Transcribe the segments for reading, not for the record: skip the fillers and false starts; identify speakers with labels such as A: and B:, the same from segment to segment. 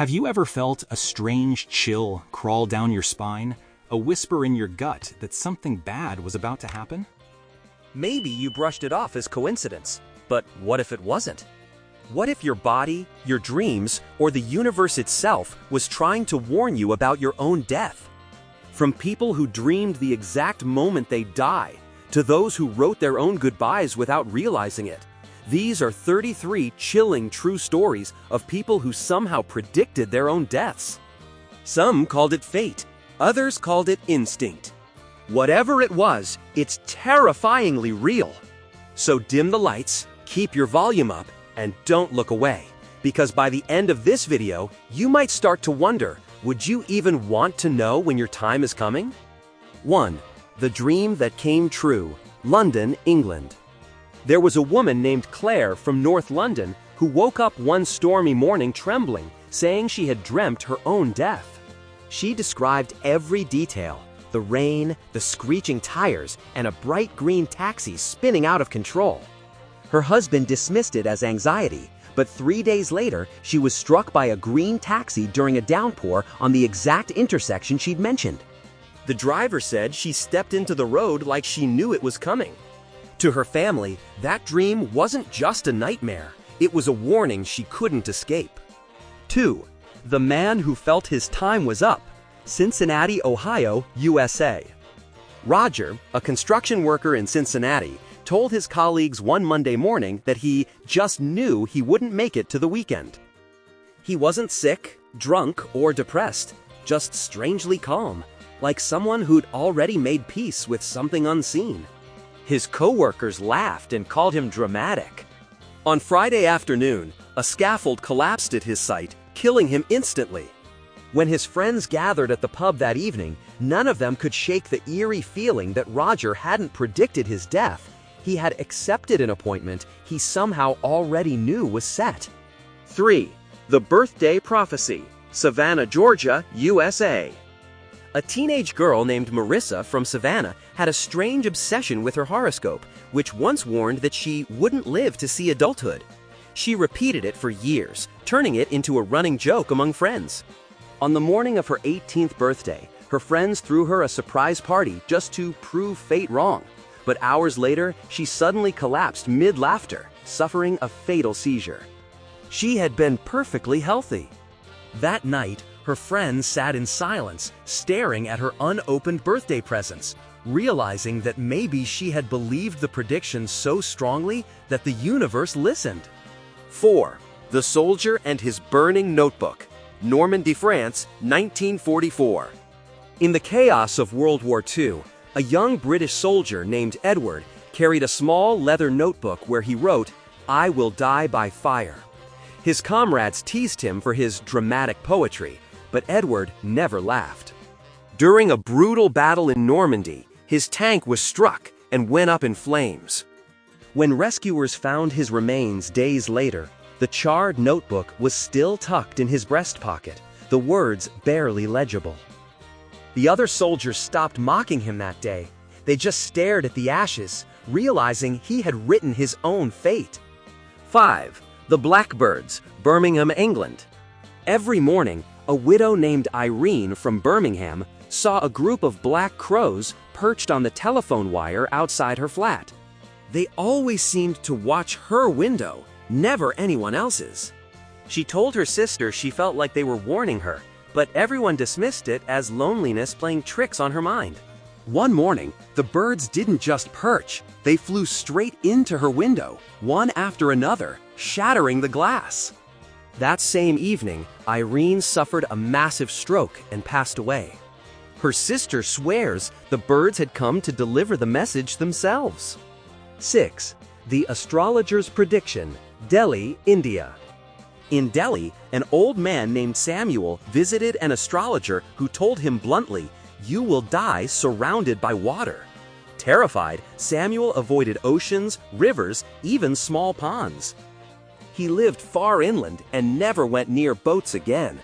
A: Have you ever felt a strange chill crawl down your spine, a whisper in your gut that something bad was about to happen?
B: Maybe you brushed it off as coincidence, but what if it wasn't? What if your body, your dreams, or the universe itself was trying to warn you about your own death? From people who dreamed the exact moment they'd die, to those who wrote their own goodbyes without realizing it, these are 33 chilling true stories of people who somehow predicted their own deaths. Some called it fate, others called it instinct. Whatever it was, it's terrifyingly real. So dim the lights, keep your volume up, and don't look away, because by the end of this video, you might start to wonder, would you even want to know when your time is coming? 1. The Dream That Came True, London, England. There was a woman named Claire from North London who woke up one stormy morning trembling, saying she had dreamt her own death. She described every detail: the rain, the screeching tires, and a bright green taxi spinning out of control. Her husband dismissed it as anxiety, but 3 days later, she was struck by a green taxi during a downpour on the exact intersection she'd mentioned. The driver said she stepped into the road like she knew it was coming. To her family, that dream wasn't just a nightmare, it was a warning she couldn't escape. 2. The Man Who Felt His Time Was Up, Cincinnati, Ohio, USA. Roger, a construction worker in Cincinnati, told his colleagues one Monday morning that he just knew he wouldn't make it to the weekend. He wasn't sick, drunk, or depressed, just strangely calm, like someone who'd already made peace with something unseen. His co-workers laughed and called him dramatic. On Friday afternoon, a scaffold collapsed at his site, killing him instantly. When his friends gathered at the pub that evening, none of them could shake the eerie feeling that Roger hadn't predicted his death. He had accepted an appointment he somehow already knew was set. 3. The Birthday Prophecy, Savannah, Georgia, USA. A teenage girl named Marissa from Savannah had a strange obsession with her horoscope, which once warned that she wouldn't live to see adulthood. She repeated it for years, turning it into a running joke among friends. On the morning of her 18th birthday, her friends threw her a surprise party just to prove fate wrong. But hours later, she suddenly collapsed mid-laughter, suffering a fatal seizure. She had been perfectly healthy. That night, her friends sat in silence, staring at her unopened birthday presents, realizing that maybe she had believed the prediction so strongly that the universe listened. 4. The Soldier and His Burning Notebook, Normandy, France, 1944. In the chaos of World War II, a young British soldier named Edward carried a small leather notebook where he wrote, "I will die by fire." His comrades teased him for his dramatic poetry, but Edward never laughed. During a brutal battle in Normandy, his tank was struck and went up in flames. When rescuers found his remains days later, the charred notebook was still tucked in his breast pocket, the words barely legible. The other soldiers stopped mocking him that day. They just stared at the ashes, realizing he had written his own fate. 5. The Blackbirds, Birmingham, England. Every morning, a widow named Irene from Birmingham saw a group of black crows perched on the telephone wire outside her flat. They always seemed to watch her window, never anyone else's. She told her sister she felt like they were warning her, but everyone dismissed it as loneliness playing tricks on her mind. One morning, the birds didn't just perch, they flew straight into her window, one after another, shattering the glass. That same evening, Irene suffered a massive stroke and passed away. Her sister swears the birds had come to deliver the message themselves. 6. The Astrologer's Prediction, Delhi, India. In Delhi, an old man named Samuel visited an astrologer who told him bluntly, "You will die surrounded by water." Terrified, Samuel avoided oceans, rivers, even small ponds. He lived far inland and never went near boats again.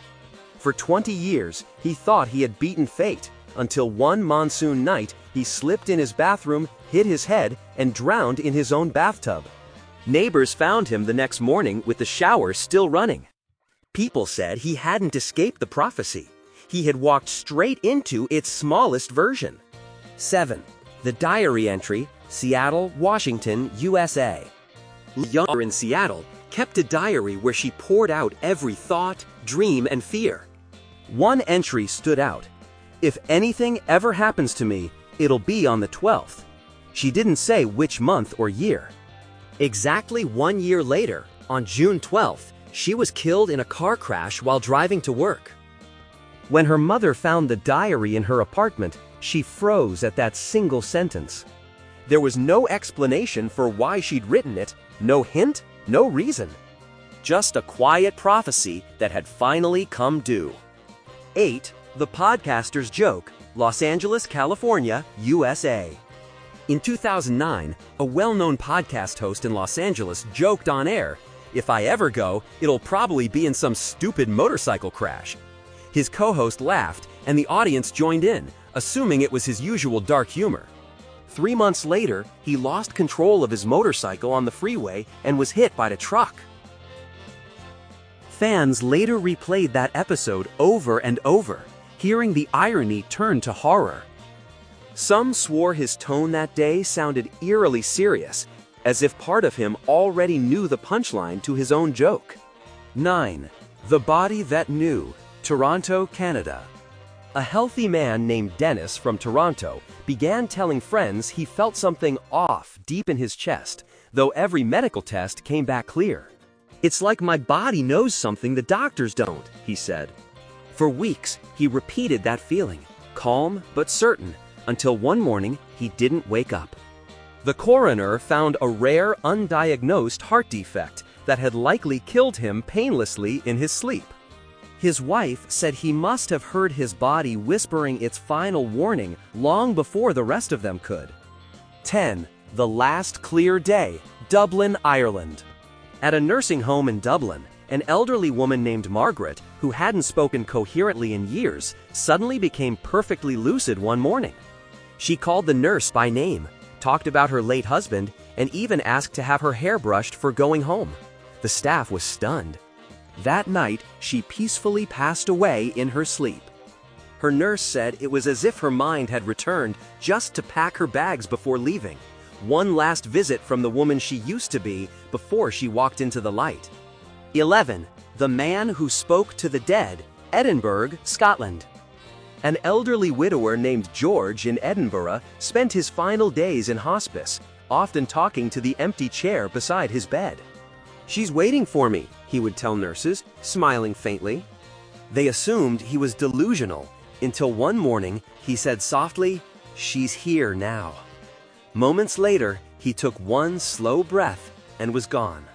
B: For 20 years, he thought he had beaten fate, until one monsoon night he slipped in his bathroom, hit his head, and drowned in his own bathtub. Neighbors found him the next morning with the shower still running. People said he hadn't escaped the prophecy. He had walked straight into its smallest version. 7. The diary entry, Seattle, Washington, USA. Younger in Seattle, kept a diary where she poured out every thought, dream, and fear. One entry stood out. "If anything ever happens to me, it'll be on the 12th. She didn't say which month or year. Exactly 1 year later, on June 12th, she was killed in a car crash while driving to work. When her mother found the diary in her apartment, she froze at that single sentence. There was no explanation for why she'd written it, no hint, no reason. Just a quiet prophecy that had finally come due. 8. The Podcaster's Joke, Los Angeles, California, USA. In 2009, a well-known podcast host in Los Angeles joked on air, "If I ever go, it'll probably be in some stupid motorcycle crash." His co-host laughed, and the audience joined in, assuming it was his usual dark humor. 3 months later, he lost control of his motorcycle on the freeway and was hit by a truck. Fans later replayed that episode over and over, hearing the irony turn to horror. Some swore his tone that day sounded eerily serious, as if part of him already knew the punchline to his own joke. 9. The Body That Knew, Toronto, Canada. A healthy man named Dennis from Toronto began telling friends he felt something off deep in his chest, though every medical test came back clear. "It's like my body knows something the doctors don't," he said. For weeks, he repeated that feeling, calm but certain, until one morning he didn't wake up. The coroner found a rare, undiagnosed heart defect that had likely killed him painlessly in his sleep. His wife said he must have heard his body whispering its final warning long before the rest of them could. 10. The Last Clear Day, Dublin, Ireland. At a nursing home in Dublin, an elderly woman named Margaret, who hadn't spoken coherently in years, suddenly became perfectly lucid one morning. She called the nurse by name, talked about her late husband, and even asked to have her hair brushed for going home. The staff was stunned. That night, she peacefully passed away in her sleep. Her nurse said it was as if her mind had returned just to pack her bags before leaving. One last visit from the woman she used to be before she walked into the light. 11. The Man Who Spoke to the Dead, Edinburgh, Scotland. An elderly widower named George in Edinburgh spent his final days in hospice, often talking to the empty chair beside his bed. "She's waiting for me," he would tell nurses, smiling faintly. They assumed he was delusional, until one morning he said softly, "She's here now." Moments later, he took one slow breath and was gone.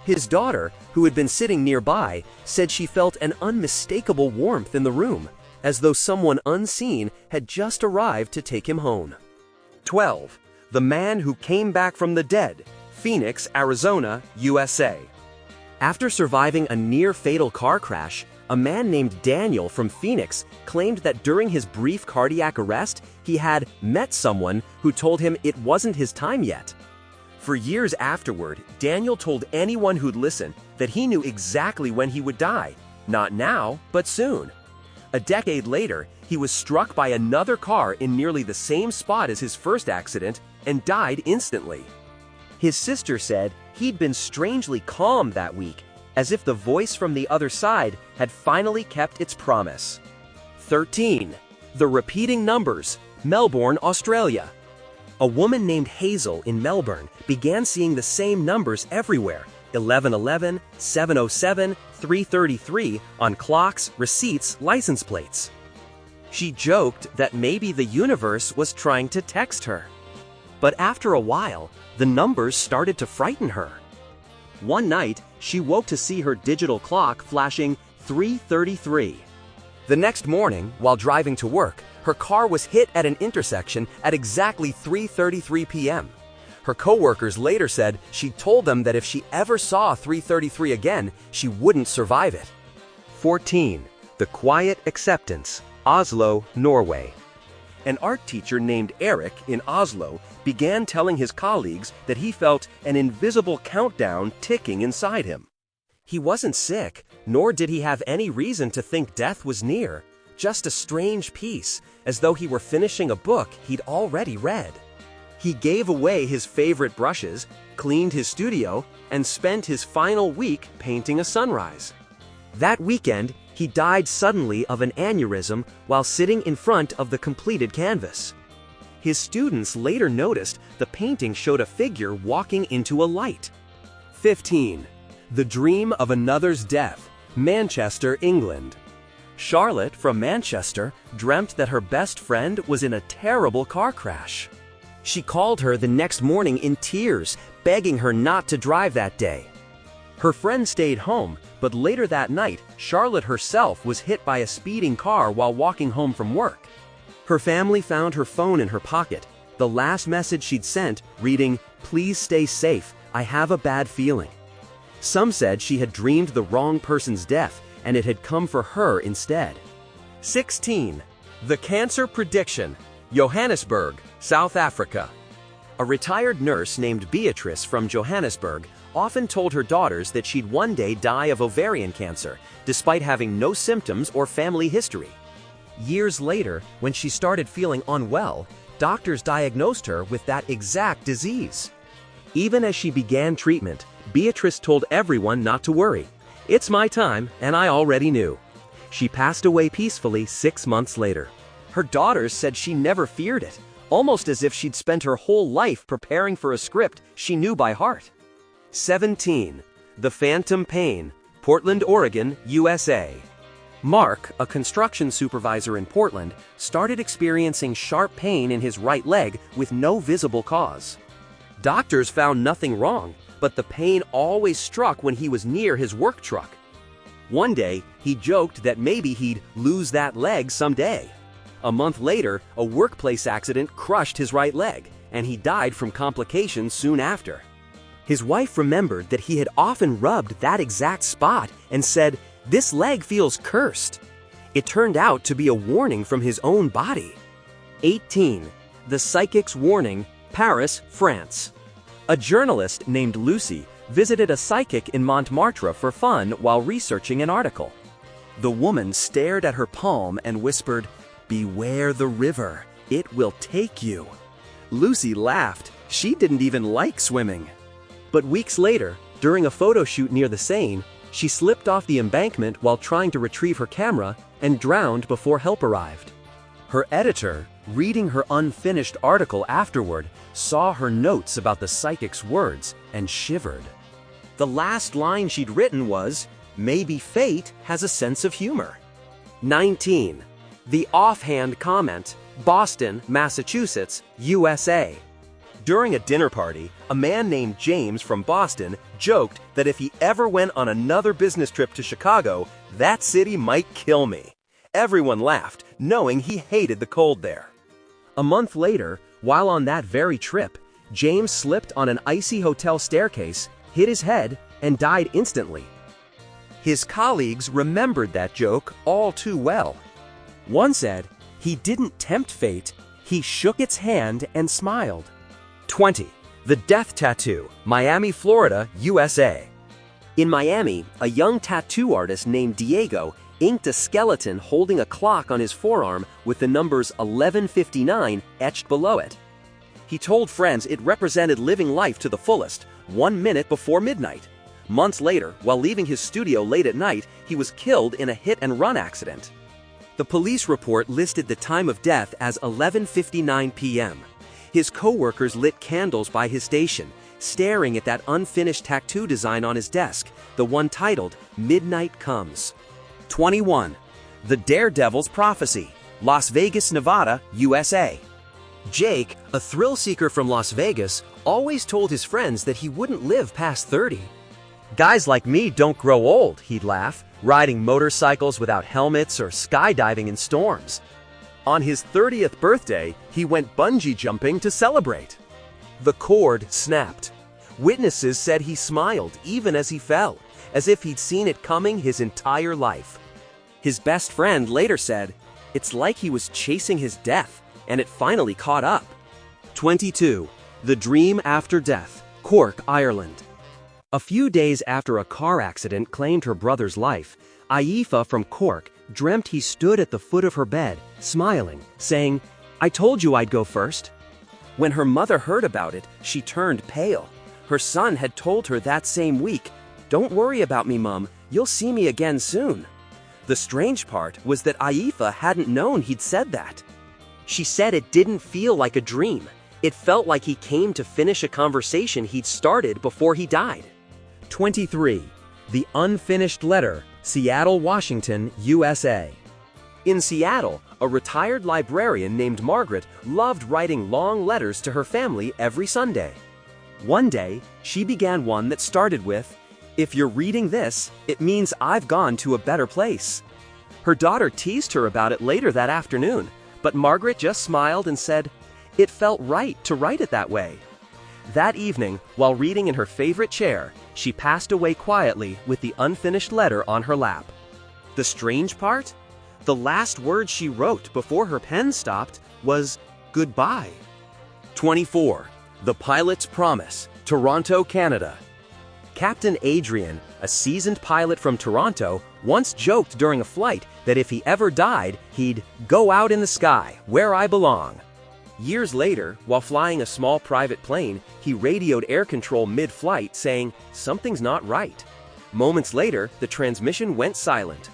B: His daughter, who had been sitting nearby, said she felt an unmistakable warmth in the room, as though someone unseen had just arrived to take him home. 12. The Man Who Came Back from the Dead, Phoenix, Arizona, USA. After surviving a near-fatal car crash, a man named Daniel from Phoenix claimed that during his brief cardiac arrest, he had met someone who told him it wasn't his time yet. For years afterward, Daniel told anyone who'd listen that he knew exactly when he would die, not now, but soon. A decade later, he was struck by another car in nearly the same spot as his first accident and died instantly. His sister said he'd been strangely calm that week, as if the voice from the other side had finally kept its promise. 13. The Repeating Numbers, Melbourne, Australia. A woman named Hazel in Melbourne began seeing the same numbers everywhere, 1111, 707, 333, on clocks, receipts, license plates. She joked that maybe the universe was trying to text her. But after a while, the numbers started to frighten her. One night, she woke to see her digital clock flashing 3:33. The next morning, while driving to work, her car was hit at an intersection at exactly 3:33 p.m. Her coworkers later said she told them that if she ever saw 3:33 again, she wouldn't survive it. 14. The Quiet Acceptance, Oslo, Norway. An art teacher named Eric in Oslo began telling his colleagues that he felt an invisible countdown ticking inside him. He wasn't sick, Nor did he have any reason to think death was near, just a strange peace, as though he were finishing a book he'd already read. He gave away his favorite brushes, cleaned his studio, and spent his final week painting a sunrise. That weekend, he died suddenly of an aneurysm while sitting in front of the completed canvas. His students later noticed the painting showed a figure walking into a light. 15. The Dream of Another's Death, Manchester, England. Charlotte from Manchester dreamt that her best friend was in a terrible car crash. She called her the next morning in tears, begging her not to drive that day. Her friend stayed home, but later that night, Charlotte herself was hit by a speeding car while walking home from work. Her family found her phone in her pocket, the last message she'd sent reading, "Please stay safe, I have a bad feeling." Some said she had dreamed the wrong person's death, and it had come for her instead. 16. The Cancer Prediction, Johannesburg, South Africa. A retired nurse named Beatrice from Johannesburg often told her daughters that she'd one day die of ovarian cancer, despite having no symptoms or family history. Years later, when she started feeling unwell, doctors diagnosed her with that exact disease. Even as she began treatment, Beatrice told everyone not to worry. "It's my time, and I already knew." She passed away peacefully 6 months later. Her daughters said she never feared it, almost as if she'd spent her whole life preparing for a script she knew by heart. 17. The Phantom Pain, Portland, Oregon, USA. Mark, a construction supervisor in Portland, started experiencing sharp pain in his right leg with no visible cause. Doctors found nothing wrong, but the pain always struck when he was near his work truck. One day, he joked that maybe he'd lose that leg someday. A month later, a workplace accident crushed his right leg, and he died from complications soon after. His wife remembered that he had often rubbed that exact spot and said, "This leg feels cursed." It turned out to be a warning from his own body. 18. The Psychic's Warning, Paris, France. A journalist named Lucy visited a psychic in Montmartre for fun while researching an article. The woman stared at her palm and whispered, "Beware the river, it will take you." Lucy laughed. She didn't even like swimming. But weeks later, during a photo shoot near the Seine, she slipped off the embankment while trying to retrieve her camera and drowned before help arrived. Her editor, reading her unfinished article afterward, saw her notes about the psychic's words and shivered. The last line she'd written was, "Maybe fate has a sense of humor." 19. The Offhand Comment, Boston, Massachusetts, USA. During a dinner party, a man named James from Boston joked that if he ever went on another business trip to Chicago, that city might kill me. Everyone laughed, knowing he hated the cold there. A month later, while on that very trip, James slipped on an icy hotel staircase, hit his head, and died instantly. His colleagues remembered that joke all too well. One said, "He didn't tempt fate, he shook its hand and smiled." 20. The Death Tattoo, Miami, Florida, USA. In Miami, a young tattoo artist named Diego inked a skeleton holding a clock on his forearm with the numbers 11:59 etched below it. He told friends it represented living life to the fullest, 1 minute before midnight. Months later, while leaving his studio late at night, he was killed in a hit-and-run accident. The police report listed the time of death as 11:59 p.m. His co-workers lit candles by his station, staring at that unfinished tattoo design on his desk, the one titled "Midnight Comes." 21. The Daredevil's Prophecy, Las Vegas, Nevada, USA. Jake, a thrill seeker from Las Vegas, always told his friends that he wouldn't live past 30. "Guys like me don't grow old," he'd laugh, riding motorcycles without helmets or skydiving in storms. On his 30th birthday, he went bungee jumping to celebrate. The cord snapped. Witnesses said he smiled even as he fell, as if he'd seen it coming his entire life. His best friend later said, "It's like he was chasing his death, and it finally caught up." 22. The Dream After Death, Cork, Ireland. A few days after a car accident claimed her brother's life, Aoife from Cork dreamt he stood at the foot of her bed, smiling, saying, "I told you I'd go first." When her mother heard about it, she turned pale. Her son had told her that same week, "Don't worry about me, Mum, you'll see me again soon." The strange part was that Aoife hadn't known he'd said that. She said it didn't feel like a dream. It felt like he came to finish a conversation he'd started before he died. 23. The Unfinished Letter, Seattle, Washington, USA. In Seattle, a retired librarian named Margaret loved writing long letters to her family every Sunday. One day, she began one that started with, "If you're reading this, it means I've gone to a better place." Her daughter teased her about it later that afternoon, but Margaret just smiled and said, "It felt right to write it that way." That evening, while reading in her favorite chair, she passed away quietly with the unfinished letter on her lap. The strange part? The last word she wrote before her pen stopped was goodbye. 24. The Pilot's Promise, Toronto, Canada. Captain Adrian, a seasoned pilot from Toronto, once joked during a flight that if he ever died, he'd go out in the sky, where I belong. Years later, while flying a small private plane, he radioed air control mid-flight saying, "Something's not right." Moments later, the transmission went silent.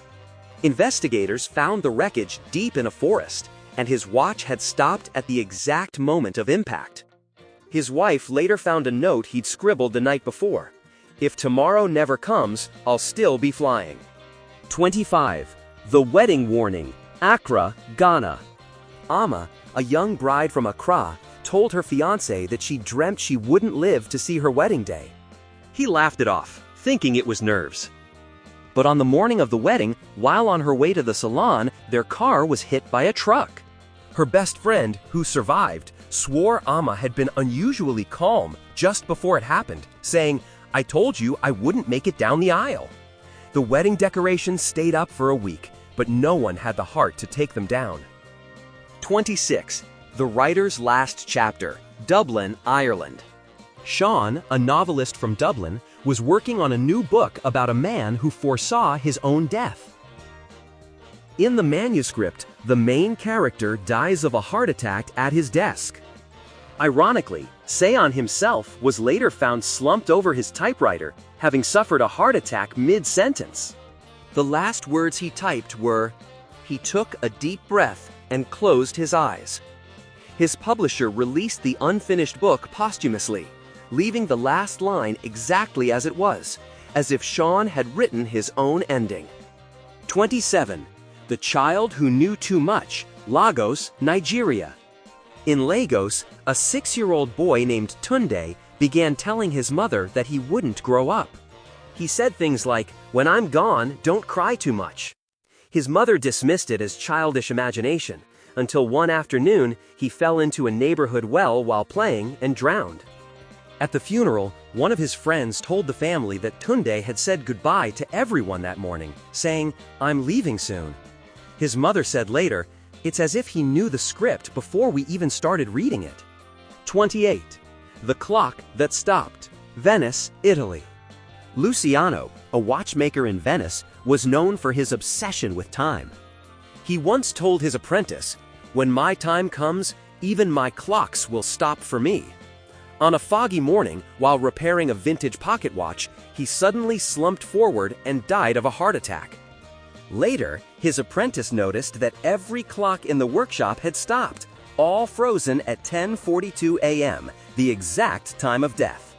B: Investigators found the wreckage deep in a forest, and his watch had stopped at the exact moment of impact. His wife later found a note he'd scribbled the night before. "If tomorrow never comes, I'll still be flying." 25. The Wedding Warning, Accra, Ghana. Ama, a young bride from Accra, told her fiancé that she dreamt she wouldn't live to see her wedding day. He laughed it off, thinking it was nerves. But on the morning of the wedding, while on her way to the salon, their car was hit by a truck. Her best friend, who survived, swore Ama had been unusually calm just before it happened, saying, "I told you I wouldn't make it down the aisle." The wedding decorations stayed up for a week, but no one had the heart to take them down. 26. The Writer's Last Chapter, Dublin, Ireland. Sean, a novelist from Dublin, was working on a new book about a man who foresaw his own death. In the manuscript, the main character dies of a heart attack at his desk. Ironically, Sean himself was later found slumped over his typewriter, having suffered a heart attack mid-sentence. The last words he typed were, "He took a deep breath and closed his eyes." His publisher released the unfinished book posthumously, leaving the last line exactly as it was, as if Sean had written his own ending. 27. The Child Who Knew Too Much, Lagos, Nigeria. In Lagos, a 6-year-old boy named Tunde began telling his mother that he wouldn't grow up. He said things like, "When I'm gone, don't cry too much." His mother dismissed it as childish imagination, until one afternoon he fell into a neighborhood well while playing and drowned. At the funeral, one of his friends told the family that Tunde had said goodbye to everyone that morning, saying, "I'm leaving soon." His mother said later, "It's as if he knew the script before we even started reading it." 28. The Clock That Stopped, Venice, Italy. Luciano, a watchmaker in Venice, was known for his obsession with time. He once told his apprentice, "When my time comes, even my clocks will stop for me." On a foggy morning, while repairing a vintage pocket watch, he suddenly slumped forward and died of a heart attack. Later, his apprentice noticed that every clock in the workshop had stopped, all frozen at 10:42 a.m., the exact time of death.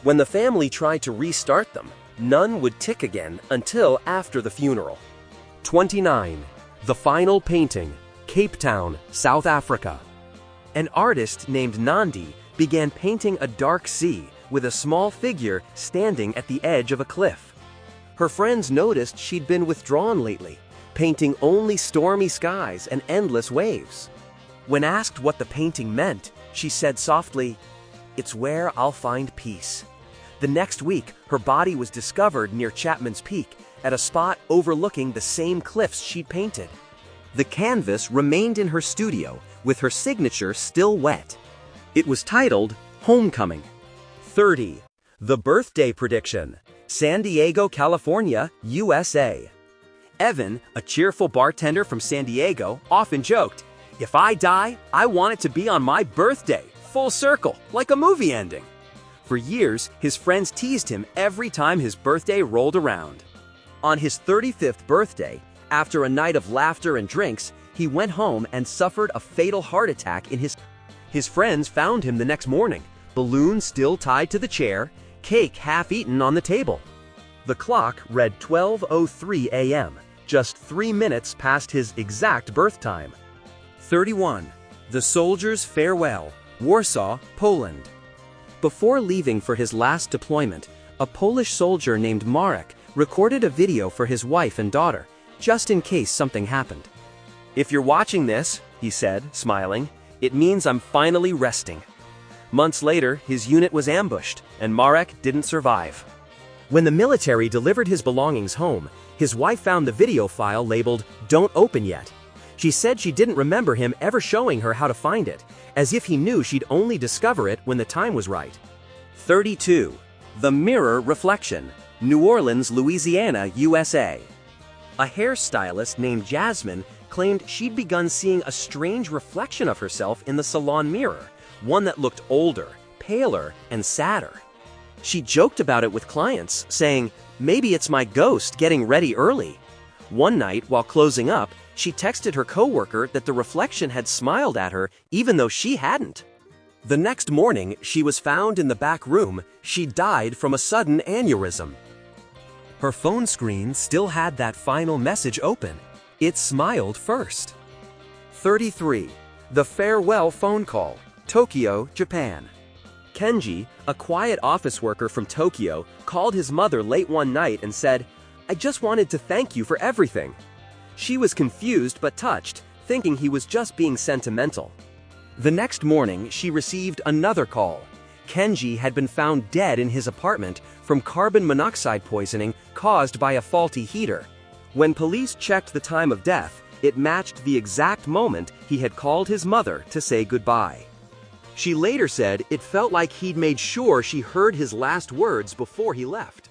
B: When the family tried to restart them, none would tick again until after the funeral. 29. The Final Painting, Cape Town, South Africa. An artist named Nandi began painting a dark sea with a small figure standing at the edge of a cliff. Her friends noticed she'd been withdrawn lately, painting only stormy skies and endless waves. When asked what the painting meant, she said softly, "It's where I'll find peace." The next week, her body was discovered near Chapman's Peak, at a spot overlooking the same cliffs she'd painted. The canvas remained in her studio, with her signature still wet. It was titled Homecoming. 30. The birthday prediction. San Diego, California, USA. Evan, a cheerful bartender from San Diego, often joked, "If I die, I want it to be on my birthday, full circle, like a movie ending." For years, his friends teased him every time his birthday rolled around. On his 35th birthday, after a night of laughter and drinks, he went home and suffered a fatal heart attack in his friends found him the next morning, balloon still tied to the chair, cake half-eaten on the table. The clock read 12:03 a.m., just 3 minutes past his exact birth time. 31. The Soldier's Farewell, Warsaw, Poland. Before leaving for his last deployment, a Polish soldier named Marek recorded a video for his wife and daughter, just in case something happened. "If you're watching this," he said, smiling, "it means I'm finally resting." Months later, his unit was ambushed, and Marek didn't survive. When the military delivered his belongings home, his wife found the video file labeled "Don't Open Yet." She said she didn't remember him ever showing her how to find it, as if he knew she'd only discover it when the time was right. 32. The Mirror Reflection, New Orleans, Louisiana, USA. A hairstylist named Jasmine claimed she'd begun seeing a strange reflection of herself in the salon mirror, one that looked older, paler, and sadder. She joked about it with clients, saying, "Maybe it's my ghost getting ready early." One night, while closing up, she texted her coworker that the reflection had smiled at her even though she hadn't. The next morning, she was found in the back room. She died from a sudden aneurysm. Her phone screen still had that final message open. It smiled first. 33. The Farewell Phone Call, Tokyo, Japan. Kenji, a quiet office worker from Tokyo, called his mother late one night and said, "I just wanted to thank you for everything." She was confused but touched, thinking he was just being sentimental. The next morning, she received another call. Kenji had been found dead in his apartment from carbon monoxide poisoning caused by a faulty heater. When police checked the time of death, it matched the exact moment he had called his mother to say goodbye. She later said it felt like he'd made sure she heard his last words before he left.